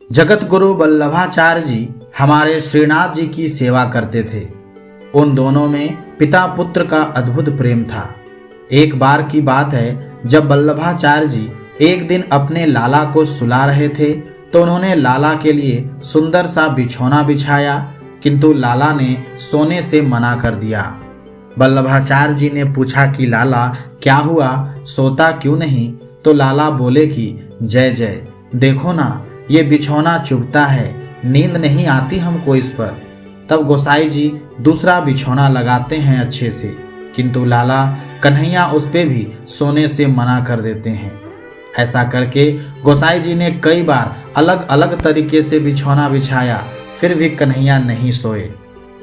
जगत गुरु वल्लभाचार्य जी हमारे श्रीनाथ जी की सेवा करते थे। उन दोनों में पिता पुत्र का अद्भुत प्रेम था। एक बार की बात है, जब वल्लभाचार्य जी एक दिन अपने लाला को सुला रहे थे तो उन्होंने लाला के लिए सुंदर सा बिछौना बिछाया, किंतु लाला ने सोने से मना कर दिया। वल्लभाचार्य जी ने पूछा कि लाला क्या हुआ, सोता क्यों नहीं? तो लाला बोले कि जय जय, देखो ना ये बिछौना चुभता है, नींद नहीं आती हमको इस पर। तब गोसाई जी दूसरा बिछौना लगाते हैं अच्छे से, किंतु लाला कन्हैया उस पे भी सोने से मना कर देते हैं। ऐसा करके गोसाई जी ने कई बार अलग अलग तरीके से बिछौना बिछाया, फिर भी कन्हैया नहीं सोए।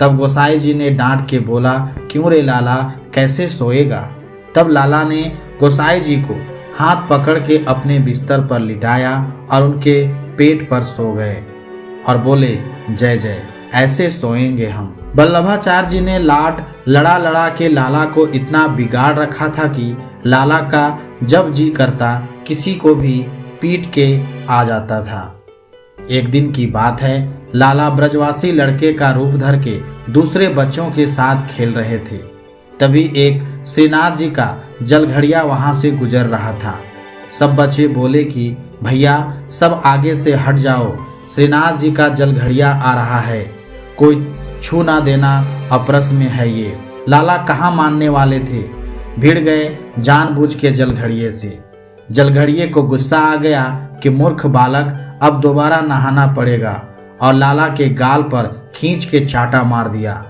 तब गोसाई जी ने डांट के बोला, क्यों रे लाला, कैसे सोएगा? तब लाला ने गोसाई जी को हाथ पकड़ के अपने बिस्तर पर लिटाया और उनके पेट पर सो गए और बोले जय जय, ऐसे सोएंगे हम। वल्लभाचार्य जी ने लाड लड़ा लड़ा के लाला को इतना बिगाड़ रखा था कि लाला का जब जी करता किसी को भी पीट के आ जाता था। एक दिन की बात है, लाला ब्रजवासी लड़के का रूप धर के दूसरे बच्चों के साथ खेल रहे थे। तभी एक श्रीनाथ जी का जलघड़िया वहां से गुजर रहा था। सब बच्चे बोले कि भैया सब आगे से हट जाओ, श्रीनाथ जी का जलघड़िया आ रहा है, कोई छू ना देना, अपरस में है ये। लाला कहाँ मानने वाले थे, भिड़ गए जानबूझ के जलघड़िए से। जलघड़िए को गुस्सा आ गया कि मूर्ख बालक, अब दोबारा नहाना पड़ेगा, और लाला के गाल पर खींच के चाटा मार दिया।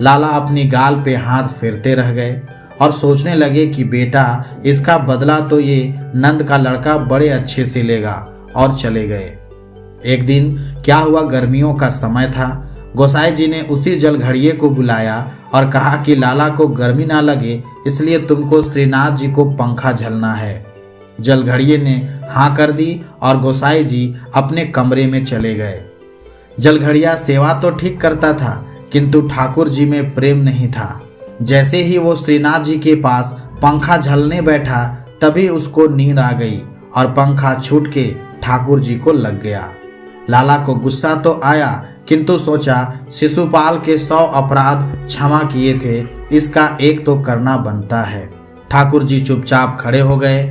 लाला अपनी गाल पे हाथ फेरते रह गए और सोचने लगे कि बेटा इसका बदला तो ये नंद का लड़का बड़े अच्छे से लेगा, और चले गए। एक दिन क्या हुआ, गर्मियों का समय था। गोसाई जी ने उसी जलघड़िए को बुलाया और कहा कि लाला को गर्मी ना लगे इसलिए तुमको श्रीनाथ जी को पंखा झलना है। जलघड़िए ने हाँ कर दी और गोसाई जी अपने कमरे में चले गए। जलघड़िया सेवा तो ठीक करता था, किंतु ठाकुर जी में प्रेम नहीं था। जैसे ही वो श्रीनाथ जी के पास पंखा झलने बैठा, तभी उसको नींद आ गई और पंखा छूट के ठाकुर जी को लग गया। लाला को गुस्सा तो आया, किंतु सोचा शिशुपाल के 100 अपराध क्षमा किए थे, इसका एक तो करना बनता है। ठाकुर जी चुपचाप खड़े हो गए,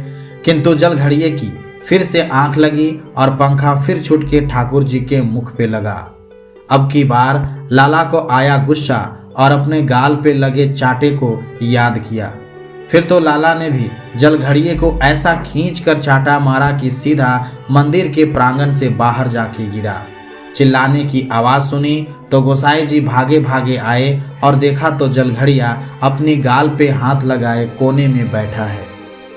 किंतु जलघड़िए की फिर से आंख लगी और पंखा फिर छूट के ठाकुर जी के मुख पे लगा। अब की बार लाला को आया गुस्सा और अपने गाल पे लगे चाटे को याद किया। फिर तो लाला ने भी जलघड़िए को ऐसा खींच कर चाटा मारा कि सीधा मंदिर के प्रांगण से बाहर जाके गिरा। चिल्लाने की आवाज सुनी तो गोसाई जी भागे भागे आए और देखा तो जलघड़िया अपनी गाल पे हाथ लगाए कोने में बैठा है।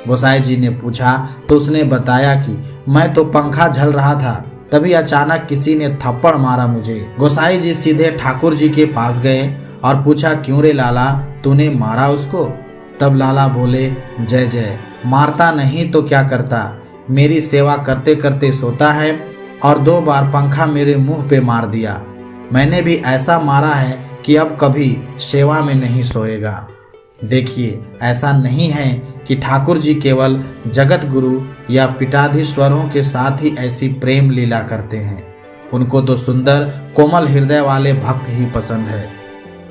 गोसाई जी ने पूछा तो उसने बताया कि मैं तो पंखा झल रहा था, तभी अचानक किसी ने थप्पड़ मारा मुझे। गोसाई जी सीधे ठाकुर जी के पास गए और पूछा, क्यों रे लाला, तूने मारा उसको? तब लाला बोले जय जय, मारता नहीं तो क्या करता, मेरी सेवा करते करते सोता है और 2 बार पंखा मेरे मुंह पे मार दिया। मैंने भी ऐसा मारा है कि अब कभी सेवा में नहीं सोएगा। देखिए, ऐसा नहीं है कि ठाकुर जी केवल जगत गुरु या पीठाधीश्वरों के साथ ही ऐसी प्रेम लीला करते हैं, उनको तो सुंदर कोमल हृदय वाले भक्त ही पसंद है।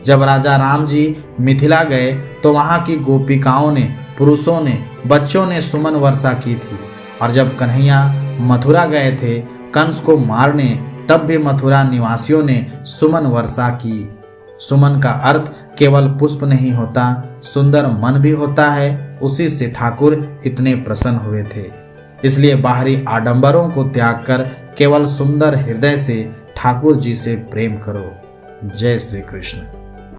जब राजा राम जी मिथिला गए तो वहाँ की गोपिकाओं ने, पुरुषों ने, बच्चों ने सुमन वर्षा की थी, और जब कन्हैया मथुरा गए थे कंस को मारने, तब भी मथुरा निवासियों ने सुमन वर्षा की। सुमन का अर्थ केवल पुष्प नहीं होता, सुंदर मन भी होता है। उसी से ठाकुर इतने प्रसन्न हुए थे। इसलिए बाहरी आडंबरों को त्याग कर केवल सुंदर हृदय से ठाकुर जी से प्रेम करो। जय श्री कृष्ण।